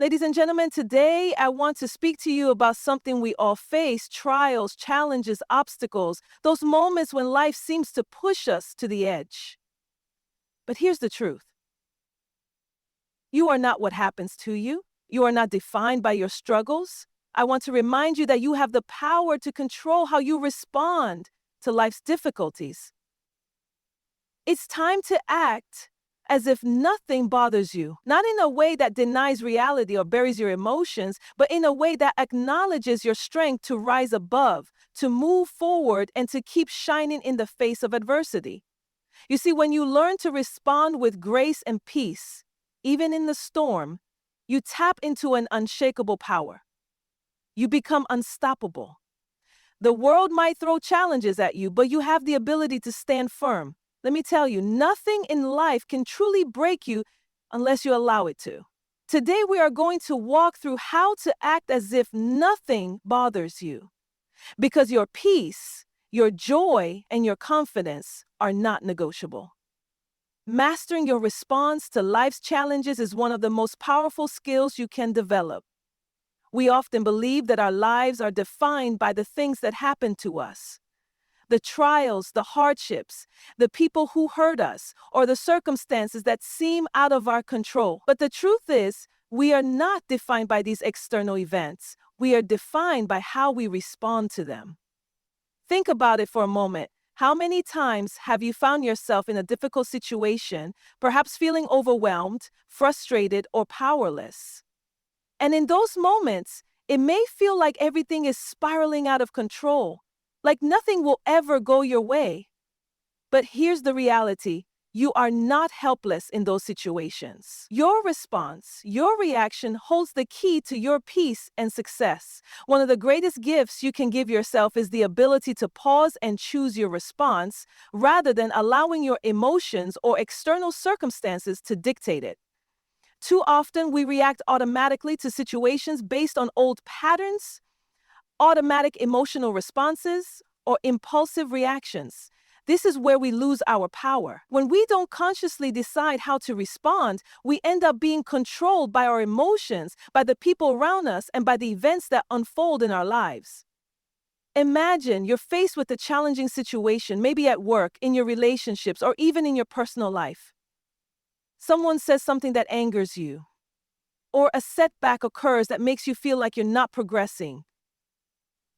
Ladies and gentlemen, today I want to speak to you about something we all face: trials, challenges, obstacles, those moments when life seems to push us to the edge. But here's the truth: you are not what happens to you, you are not defined by your struggles. I want to remind you that you have the power to control how you respond to life's difficulties. It's time to act as if nothing bothers you, not in a way that denies reality or buries your emotions, but in a way that acknowledges your strength to rise above, to move forward, and to keep shining in the face of adversity. You see, when you learn to respond with grace and peace, even in the storm, you tap into an unshakable power. You become unstoppable. The world might throw challenges at you, but you have the ability to stand firm. Let me tell you, nothing in life can truly break you unless you allow it to. Today, we are going to walk through how to act as if nothing bothers you, because your peace, your joy, and your confidence are not negotiable. Mastering your response to life's challenges is one of the most powerful skills you can develop. We often believe that our lives are defined by the things that happen to us. The trials, the hardships, the people who hurt us, or the circumstances that seem out of our control. But the truth is, we are not defined by these external events. We are defined by how we respond to them. Think about it for a moment. How many times have you found yourself in a difficult situation, perhaps feeling overwhelmed, frustrated, or powerless? And in those moments, it may feel like everything is spiraling out of control, like nothing will ever go your way. But here's the reality: you are not helpless in those situations. Your response, your reaction holds the key to your peace and success. One of the greatest gifts you can give yourself is the ability to pause and choose your response, rather than allowing your emotions or external circumstances to dictate it. Too often, we react automatically to situations based on old patterns, automatic emotional responses, or impulsive reactions. This is where we lose our power. When we don't consciously decide how to respond, we end up being controlled by our emotions, by the people around us, and by the events that unfold in our lives. Imagine you're faced with a challenging situation, maybe at work, in your relationships, or even in your personal life. Someone says something that angers you, or a setback occurs that makes you feel like you're not progressing.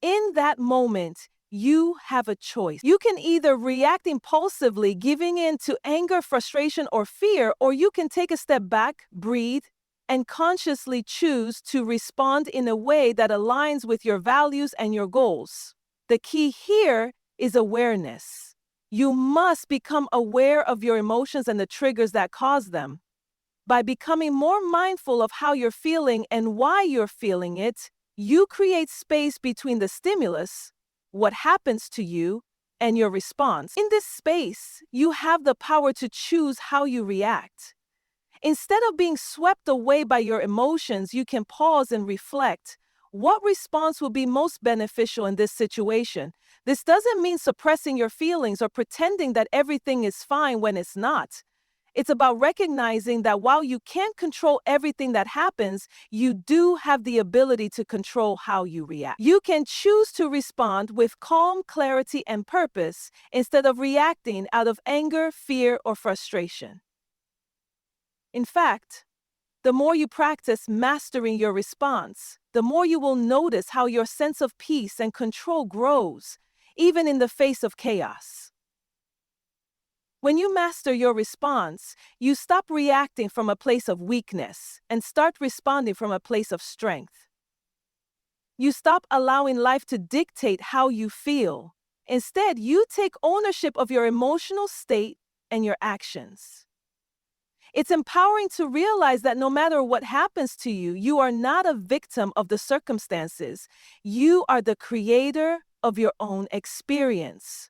In that moment, you have a choice. You can either react impulsively, giving in to anger, frustration, or fear, or you can take a step back, breathe, and consciously choose to respond in a way that aligns with your values and your goals. The key here is awareness. You must become aware of your emotions and the triggers that cause them. By becoming more mindful of how you're feeling and why you're feeling it, you create space between the stimulus, what happens to you, and your response. In this space, you have the power to choose how you react. Instead of being swept away by your emotions, you can pause and reflect. What response will be most beneficial in this situation? This doesn't mean suppressing your feelings or pretending that everything is fine when it's not. It's about recognizing that while you can't control everything that happens, you do have the ability to control how you react. You can choose to respond with calm, clarity, and purpose instead of reacting out of anger, fear, or frustration. In fact, the more you practice mastering your response, the more you will notice how your sense of peace and control grows, even in the face of chaos. When you master your response, you stop reacting from a place of weakness and start responding from a place of strength. You stop allowing life to dictate how you feel. Instead, you take ownership of your emotional state and your actions. It's empowering to realize that no matter what happens to you, you are not a victim of the circumstances. You are the creator of your own experience.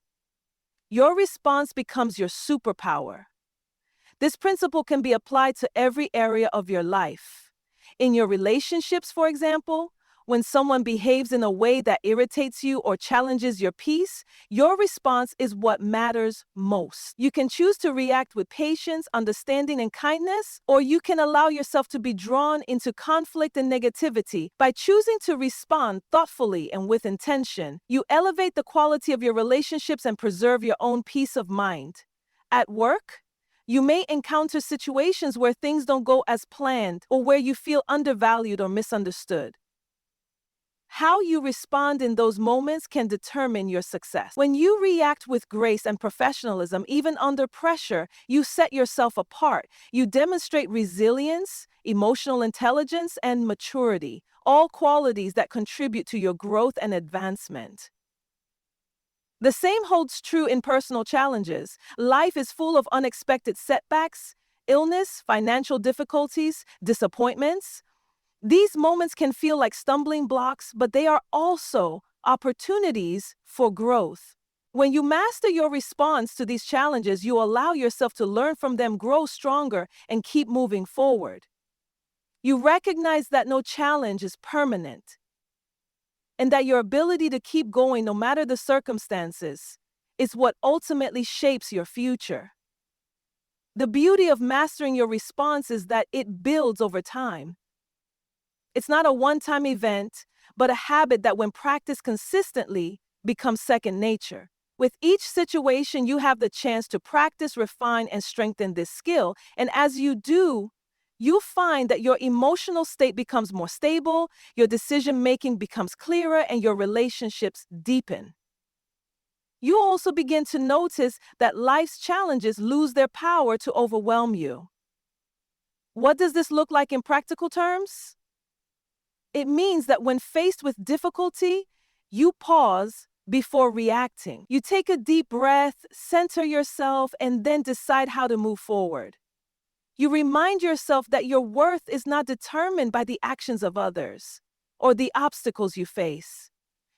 Your response becomes your superpower. This principle can be applied to every area of your life. In your relationships, for example, When someone behaves in a way that irritates you or challenges your peace, your response is what matters most. You can choose to react with patience, understanding, and kindness, or you can allow yourself to be drawn into conflict and negativity. By choosing to respond thoughtfully and with intention, you elevate the quality of your relationships and preserve your own peace of mind. At work, you may encounter situations where things don't go as planned or where you feel undervalued or misunderstood. How you respond in those moments can determine your success. When you react with grace and professionalism, even under pressure, you set yourself apart. You demonstrate resilience, emotional intelligence, and maturity, all qualities that contribute to your growth and advancement. The same holds true in personal challenges. Life is full of unexpected setbacks, illness, financial difficulties, disappointments. These moments can feel like stumbling blocks, but they are also opportunities for growth. When you master your response to these challenges, you allow yourself to learn from them, grow stronger, and keep moving forward. You recognize that no challenge is permanent, and that your ability to keep going no matter the circumstances is what ultimately shapes your future. The beauty of mastering your response is that it builds over time. It's not a one-time event, but a habit that, when practiced consistently, becomes second nature. With each situation, you have the chance to practice, refine, and strengthen this skill. And as you do, you find that your emotional state becomes more stable, your decision-making becomes clearer, and your relationships deepen. You also begin to notice that life's challenges lose their power to overwhelm you. What does this look like in practical terms? It means that when faced with difficulty, you pause before reacting. You take a deep breath, center yourself, and then decide how to move forward. You remind yourself that your worth is not determined by the actions of others or the obstacles you face.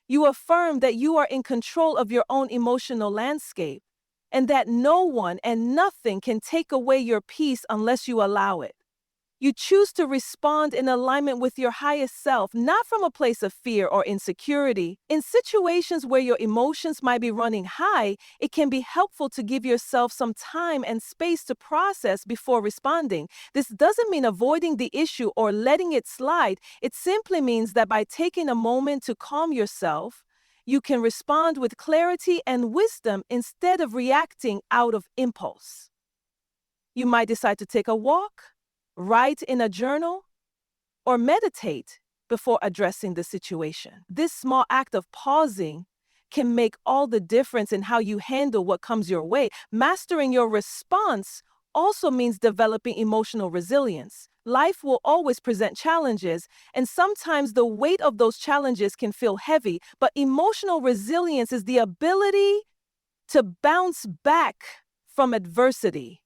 You affirm that you are in control of your own emotional landscape and that no one and nothing can take away your peace unless you allow it. You choose to respond in alignment with your highest self, not from a place of fear or insecurity. In situations where your emotions might be running high, it can be helpful to give yourself some time and space to process before responding. This doesn't mean avoiding the issue or letting it slide. It simply means that by taking a moment to calm yourself, you can respond with clarity and wisdom instead of reacting out of impulse. You might decide to take a walk, write in a journal, or meditate before addressing the situation. This small act of pausing can make all the difference in how you handle what comes your way. Mastering your response also means developing emotional resilience. Life will always present challenges, and sometimes the weight of those challenges can feel heavy, but emotional resilience is the ability to bounce back from adversity,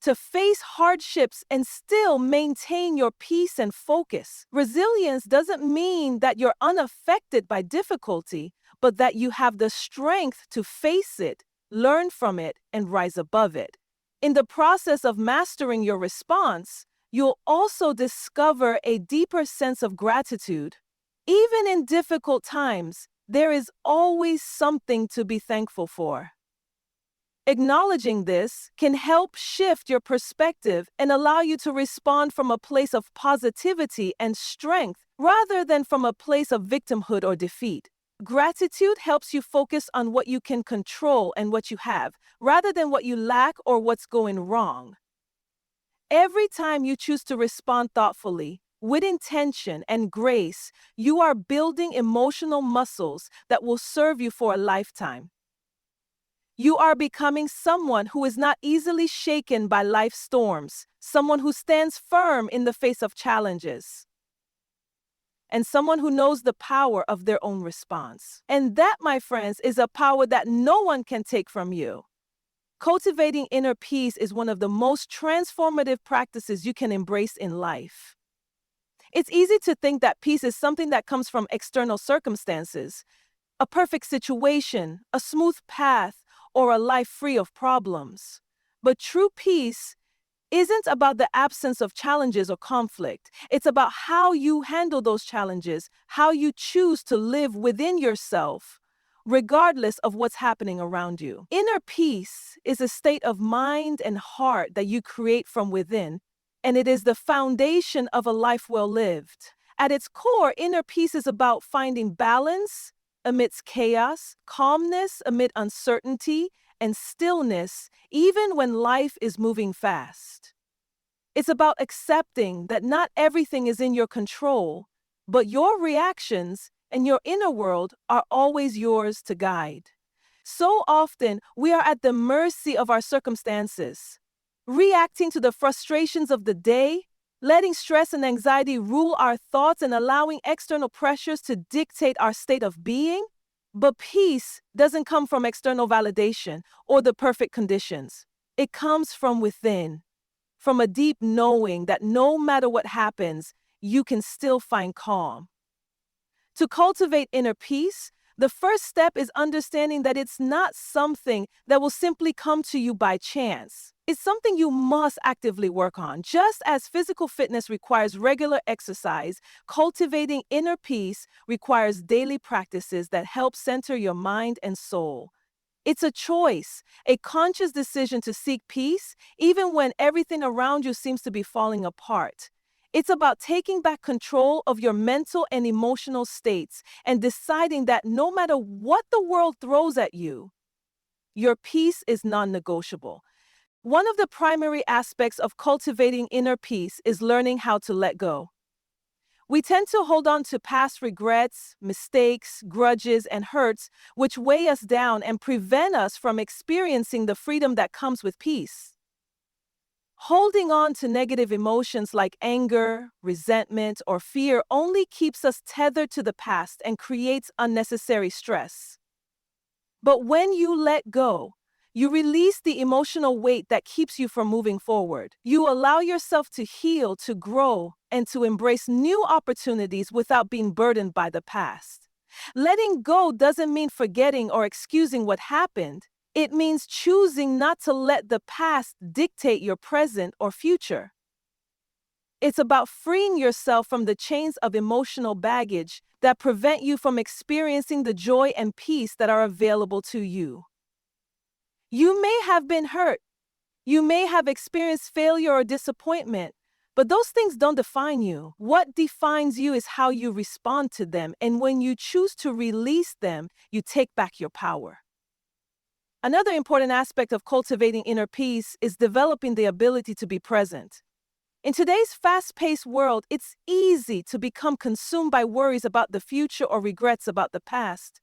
to face hardships and still maintain your peace and focus. Resilience doesn't mean that you're unaffected by difficulty, but that you have the strength to face it, learn from it, and rise above it. In the process of mastering your response, you'll also discover a deeper sense of gratitude. Even in difficult times, there is always something to be thankful for. Acknowledging this can help shift your perspective and allow you to respond from a place of positivity and strength rather than from a place of victimhood or defeat. Gratitude helps you focus on what you can control and what you have, rather than what you lack or what's going wrong. Every time you choose to respond thoughtfully, with intention and grace, you are building emotional muscles that will serve you for a lifetime. You are becoming someone who is not easily shaken by life's storms, someone who stands firm in the face of challenges, and someone who knows the power of their own response. And that, my friends, is a power that no one can take from you. Cultivating inner peace is one of the most transformative practices you can embrace in life. It's easy to think that peace is something that comes from external circumstances, a perfect situation, a smooth path, or a life free of problems. But true peace isn't about the absence of challenges or conflict. It's about how you handle those challenges, how you choose to live within yourself, regardless of what's happening around you. Inner peace is a state of mind and heart that you create from within, and it is the foundation of a life well lived. At its core, inner peace is about finding balance amidst chaos, calmness amid uncertainty, and stillness, even when life is moving fast. It's about accepting that not everything is in your control, but your reactions and your inner world are always yours to guide. So often, we are at the mercy of our circumstances, reacting to the frustrations of the day, letting stress and anxiety rule our thoughts and allowing external pressures to dictate our state of being. But peace doesn't come from external validation or the perfect conditions. It comes from within, from a deep knowing that no matter what happens, you can still find calm. To cultivate inner peace, the first step is understanding that it's not something that will simply come to you by chance. It's something you must actively work on. Just as physical fitness requires regular exercise, cultivating inner peace requires daily practices that help center your mind and soul. It's a choice, a conscious decision to seek peace, even when everything around you seems to be falling apart. It's about taking back control of your mental and emotional states and deciding that no matter what the world throws at you, your peace is non-negotiable. One of the primary aspects of cultivating inner peace is learning how to let go. We tend to hold on to past regrets, mistakes, grudges, and hurts, which weigh us down and prevent us from experiencing the freedom that comes with peace. Holding on to negative emotions like anger, resentment, or fear only keeps us tethered to the past and creates unnecessary stress. But when you let go, you release the emotional weight that keeps you from moving forward. You allow yourself to heal, to grow, and to embrace new opportunities without being burdened by the past. Letting go doesn't mean forgetting or excusing what happened. It means choosing not to let the past dictate your present or future. It's about freeing yourself from the chains of emotional baggage that prevent you from experiencing the joy and peace that are available to you. You may have been hurt. You may have experienced failure or disappointment, but those things don't define you. What defines you is how you respond to them, and when you choose to release them, you take back your power. Another important aspect of cultivating inner peace is developing the ability to be present. In today's fast-paced world, it's easy to become consumed by worries about the future or regrets about the past.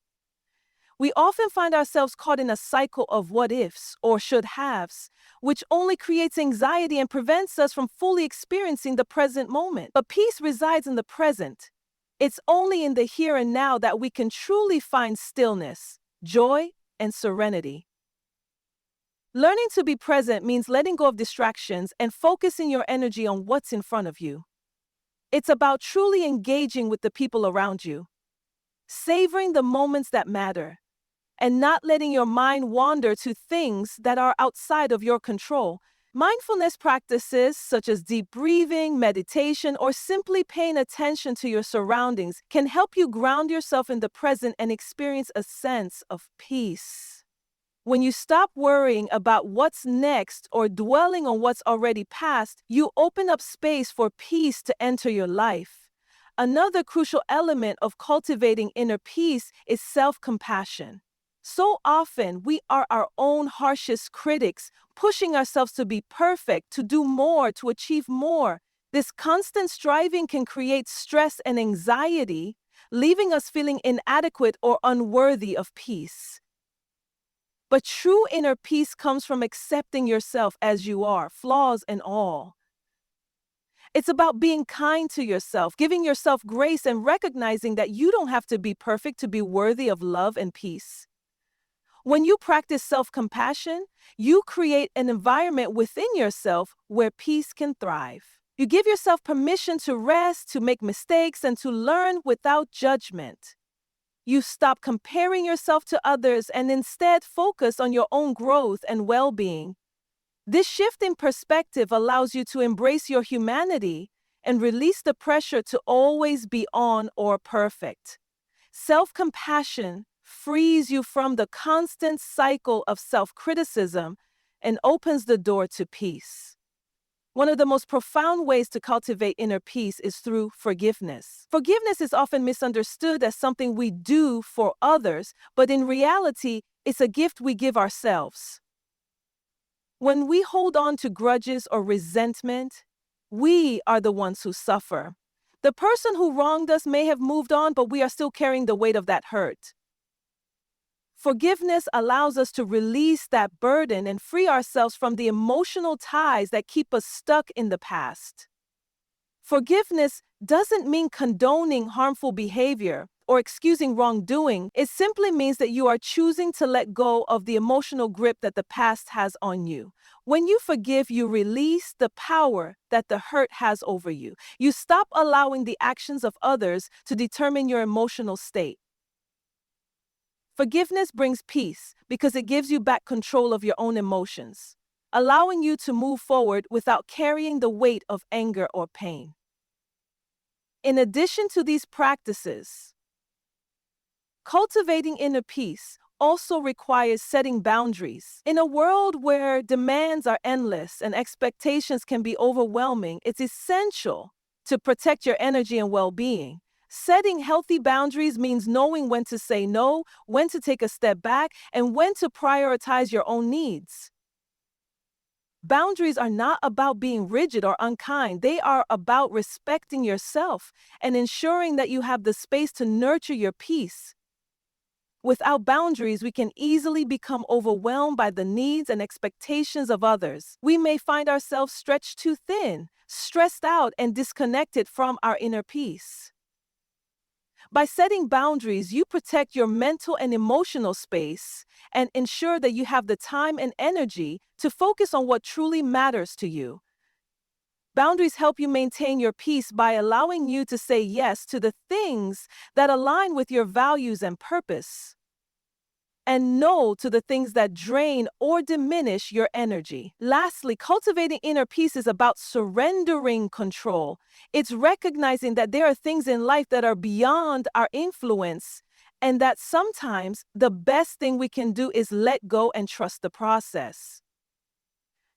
We often find ourselves caught in a cycle of what-ifs or should-haves, which only creates anxiety and prevents us from fully experiencing the present moment. But peace resides in the present. It's only in the here and now that we can truly find stillness, joy, and serenity. Learning to be present means letting go of distractions and focusing your energy on what's in front of you. It's about truly engaging with the people around you, savoring the moments that matter, and not letting your mind wander to things that are outside of your control. Mindfulness practices such as deep breathing, meditation, or simply paying attention to your surroundings can help you ground yourself in the present and experience a sense of peace. When you stop worrying about what's next or dwelling on what's already past, you open up space for peace to enter your life. Another crucial element of cultivating inner peace is self-compassion. So often, we are our own harshest critics, pushing ourselves to be perfect, to do more, to achieve more. This constant striving can create stress and anxiety, leaving us feeling inadequate or unworthy of peace. But true inner peace comes from accepting yourself as you are, flaws and all. It's about being kind to yourself, giving yourself grace, and recognizing that you don't have to be perfect to be worthy of love and peace. When you practice self-compassion, you create an environment within yourself where peace can thrive. You give yourself permission to rest, to make mistakes, and to learn without judgment. You stop comparing yourself to others and instead focus on your own growth and well-being. This shift in perspective allows you to embrace your humanity and release the pressure to always be on or perfect. Self-compassion frees you from the constant cycle of self-criticism and opens the door to peace. One of the most profound ways to cultivate inner peace is through forgiveness. Forgiveness is often misunderstood as something we do for others, but in reality, it's a gift we give ourselves. When we hold on to grudges or resentment, we are the ones who suffer. The person who wronged us may have moved on, but we are still carrying the weight of that hurt. Forgiveness allows us to release that burden and free ourselves from the emotional ties that keep us stuck in the past. Forgiveness doesn't mean condoning harmful behavior or excusing wrongdoing. It simply means that you are choosing to let go of the emotional grip that the past has on you. When you forgive, you release the power that the hurt has over you. You stop allowing the actions of others to determine your emotional state. Forgiveness brings peace because it gives you back control of your own emotions, allowing you to move forward without carrying the weight of anger or pain. In addition to these practices, cultivating inner peace also requires setting boundaries. In a world where demands are endless and expectations can be overwhelming, it's essential to protect your energy and well-being. Setting healthy boundaries means knowing when to say no, when to take a step back, and when to prioritize your own needs. Boundaries are not about being rigid or unkind. They are about respecting yourself and ensuring that you have the space to nurture your peace. Without boundaries, we can easily become overwhelmed by the needs and expectations of others. We may find ourselves stretched too thin, stressed out, and disconnected from our inner peace. By setting boundaries, you protect your mental and emotional space and ensure that you have the time and energy to focus on what truly matters to you. Boundaries help you maintain your peace by allowing you to say yes to the things that align with your values and purpose, and no to the things that drain or diminish your energy. Lastly, cultivating inner peace is about surrendering control. It's recognizing that there are things in life that are beyond our influence, and that sometimes the best thing we can do is let go and trust the process.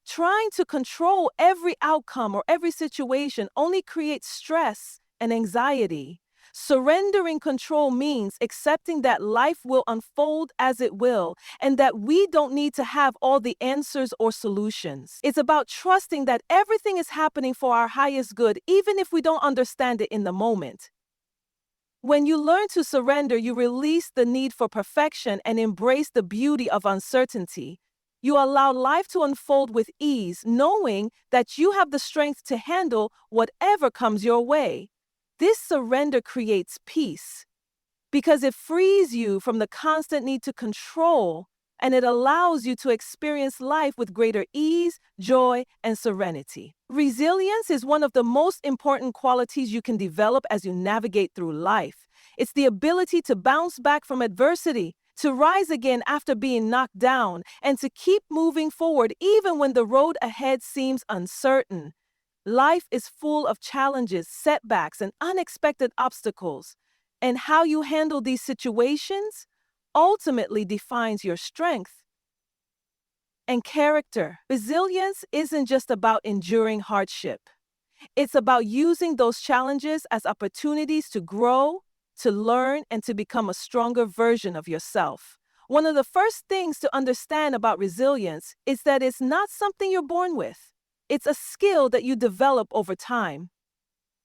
Trying to control every outcome or every situation only creates stress and anxiety. Surrendering control means accepting that life will unfold as it will, and that we don't need to have all the answers or solutions. It's about trusting that everything is happening for our highest good, even if we don't understand it in the moment. When you learn to surrender, you release the need for perfection and embrace the beauty of uncertainty. You allow life to unfold with ease, knowing that you have the strength to handle whatever comes your way. This surrender creates peace because it frees you from the constant need to control, and it allows you to experience life with greater ease, joy, and serenity. Resilience is one of the most important qualities you can develop as you navigate through life. It's the ability to bounce back from adversity, to rise again after being knocked down, and to keep moving forward even when the road ahead seems uncertain. Life is full of challenges, setbacks, and unexpected obstacles, and how you handle these situations ultimately defines your strength and character. Resilience isn't just about enduring hardship. It's about using those challenges as opportunities to grow, to learn, and to become a stronger version of yourself. One of the first things to understand about resilience is that it's not something you're born with. It's a skill that you develop over time.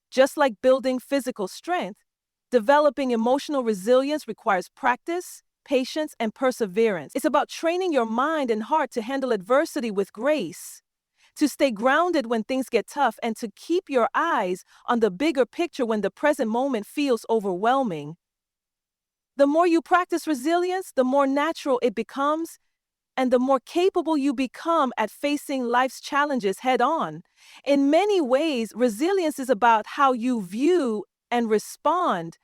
Just like building physical strength, developing emotional resilience requires practice, patience, and perseverance. It's about training your mind and heart to handle adversity with grace, to stay grounded when things get tough, and to keep your eyes on the bigger picture when the present moment feels overwhelming. The more you practice resilience, the more natural it becomes, and the more capable you become at facing life's challenges head-on. In many ways, resilience is about how you view and respond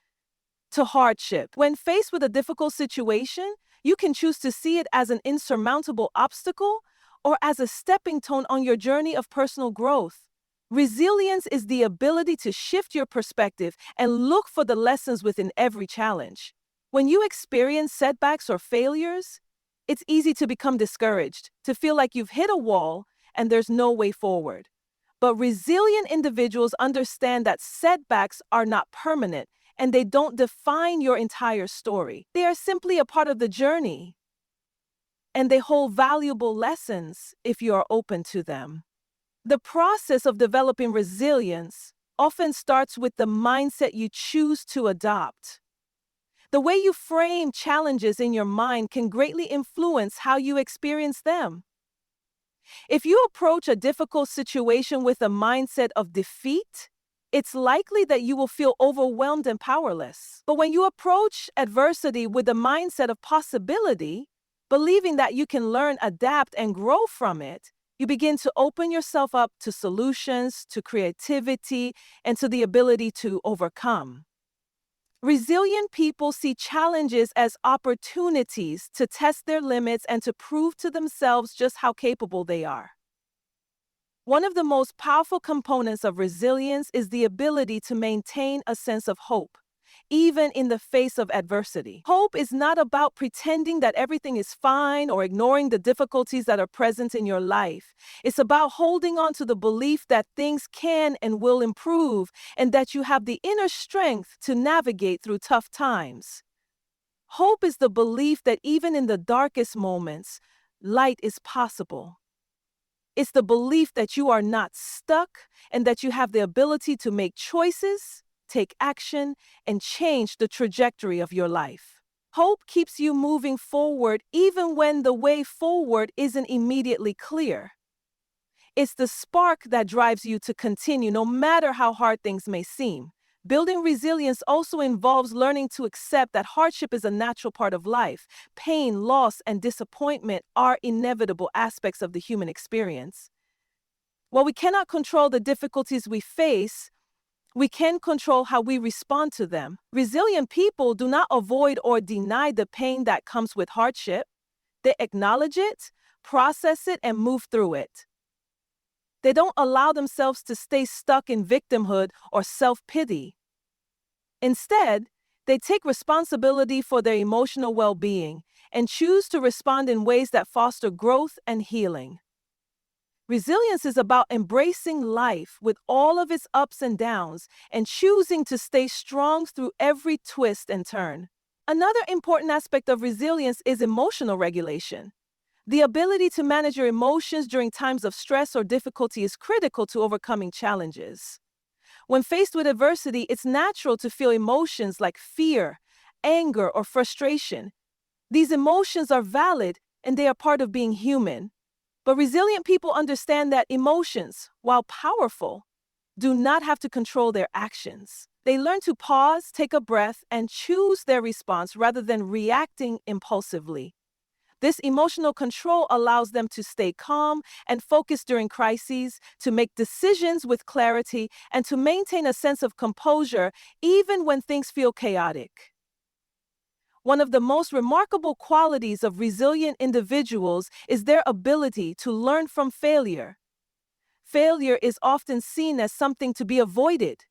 to hardship. When faced with a difficult situation, you can choose to see it as an insurmountable obstacle, or as a stepping stone on your journey of personal growth. Resilience is the ability to shift your perspective and look for the lessons within every challenge. When you experience setbacks or failures, it's easy to become discouraged, to feel like you've hit a wall and there's no way forward. But resilient individuals understand that setbacks are not permanent and they don't define your entire story. They are simply a part of the journey, and they hold valuable lessons if you are open to them. The process of developing resilience often starts with the mindset you choose to adopt. The way you frame challenges in your mind can greatly influence how you experience them. If you approach a difficult situation with a mindset of defeat, it's likely that you will feel overwhelmed and powerless. But when you approach adversity with a mindset of possibility, believing that you can learn, adapt, and grow from it, you begin to open yourself up to solutions, to creativity, and to the ability to overcome. Resilient people see challenges as opportunities to test their limits and to prove to themselves just how capable they are. One of the most powerful components of resilience is the ability to maintain a sense of hope, even in the face of adversity. Hope is not about pretending that everything is fine or ignoring the difficulties that are present in your life. It's about holding on to the belief that things can and will improve and that you have the inner strength to navigate through tough times. Hope is the belief that even in the darkest moments, light is possible. It's the belief that you are not stuck and that you have the ability to make choices, take action, and change the trajectory of your life. Hope keeps you moving forward even when the way forward isn't immediately clear. It's the spark that drives you to continue no matter how hard things may seem. Building resilience also involves learning to accept that hardship is a natural part of life. Pain, loss, and disappointment are inevitable aspects of the human experience. While we cannot control the difficulties we face, we can control how we respond to them. Resilient people do not avoid or deny the pain that comes with hardship. They acknowledge it, process it, and move through it. They don't allow themselves to stay stuck in victimhood or self-pity. Instead, they take responsibility for their emotional well-being and choose to respond in ways that foster growth and healing. Resilience is about embracing life with all of its ups and downs and choosing to stay strong through every twist and turn. Another important aspect of resilience is emotional regulation. The ability to manage your emotions during times of stress or difficulty is critical to overcoming challenges. When faced with adversity, it's natural to feel emotions like fear, anger, or frustration. These emotions are valid and they are part of being human. But resilient people understand that emotions, while powerful, do not have to control their actions. They learn to pause, take a breath, and choose their response rather than reacting impulsively. This emotional control allows them to stay calm and focused during crises, to make decisions with clarity, and to maintain a sense of composure even when things feel chaotic. One of the most remarkable qualities of resilient individuals is their ability to learn from failure. Failure is often seen as something to be avoided,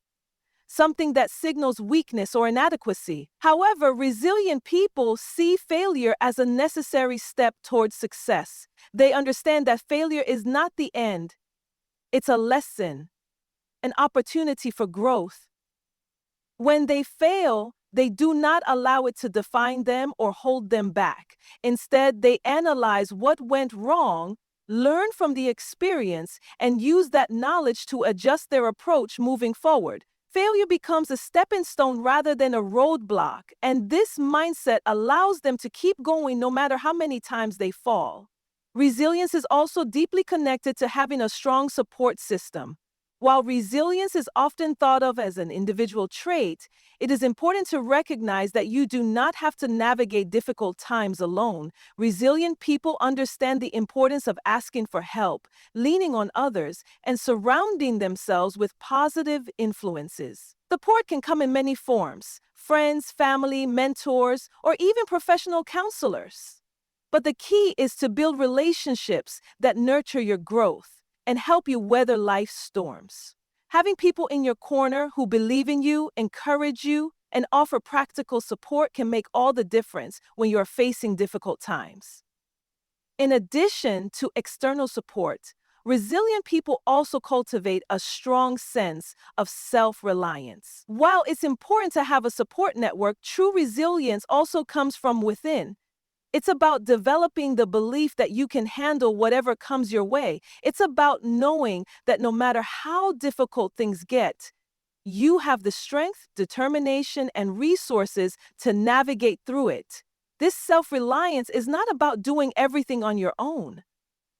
something that signals weakness or inadequacy. However, resilient people see failure as a necessary step towards success. They understand that failure is not the end. It's a lesson, an opportunity for growth. When they fail, they do not allow it to define them or hold them back. Instead, they analyze what went wrong, learn from the experience, and use that knowledge to adjust their approach moving forward. Failure becomes a stepping stone rather than a roadblock, and this mindset allows them to keep going no matter how many times they fall. Resilience is also deeply connected to having a strong support system. While resilience is often thought of as an individual trait, it is important to recognize that you do not have to navigate difficult times alone. Resilient people understand the importance of asking for help, leaning on others, and surrounding themselves with positive influences. Support can come in many forms: friends, family, mentors, or even professional counselors. But the key is to build relationships that nurture your growth and help you weather life's storms. Having people in your corner who believe in you, encourage you, and offer practical support can make all the difference when you're facing difficult times. In addition to external support, resilient people also cultivate a strong sense of self-reliance. While it's important to have a support network, true resilience also comes from within. It's about developing the belief that you can handle whatever comes your way. It's about knowing that no matter how difficult things get, you have the strength, determination, and resources to navigate through it. This self-reliance is not about doing everything on your own,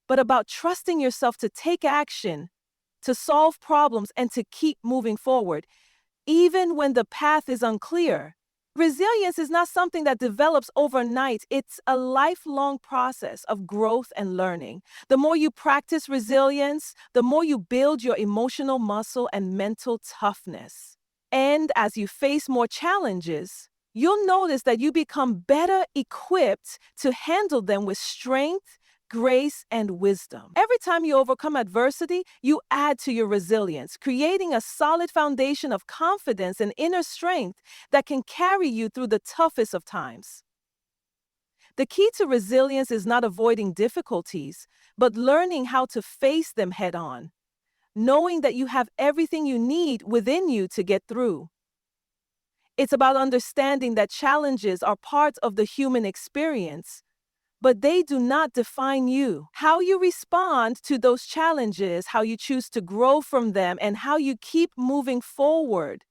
but about trusting yourself to take action, to solve problems, and to keep moving forward, even when the path is unclear. Resilience is not something that develops overnight. It's a lifelong process of growth and learning. The more you practice resilience, the more you build your emotional muscle and mental toughness. And as you face more challenges, you'll notice that you become better equipped to handle them with strength, grace, and wisdom. Every time you overcome adversity, you add to your resilience, creating a solid foundation of confidence and inner strength that can carry you through the toughest of times. The key to resilience is not avoiding difficulties, but learning how to face them head on, knowing that you have everything you need within you to get through. It's about understanding that challenges are part of the human experience, but they do not define you. How you respond to those challenges, how you choose to grow from them, and how you keep moving forward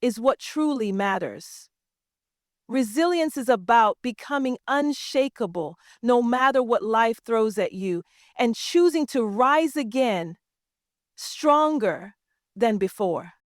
is what truly matters. Resilience is about becoming unshakable no matter what life throws at you and choosing to rise again, stronger than before.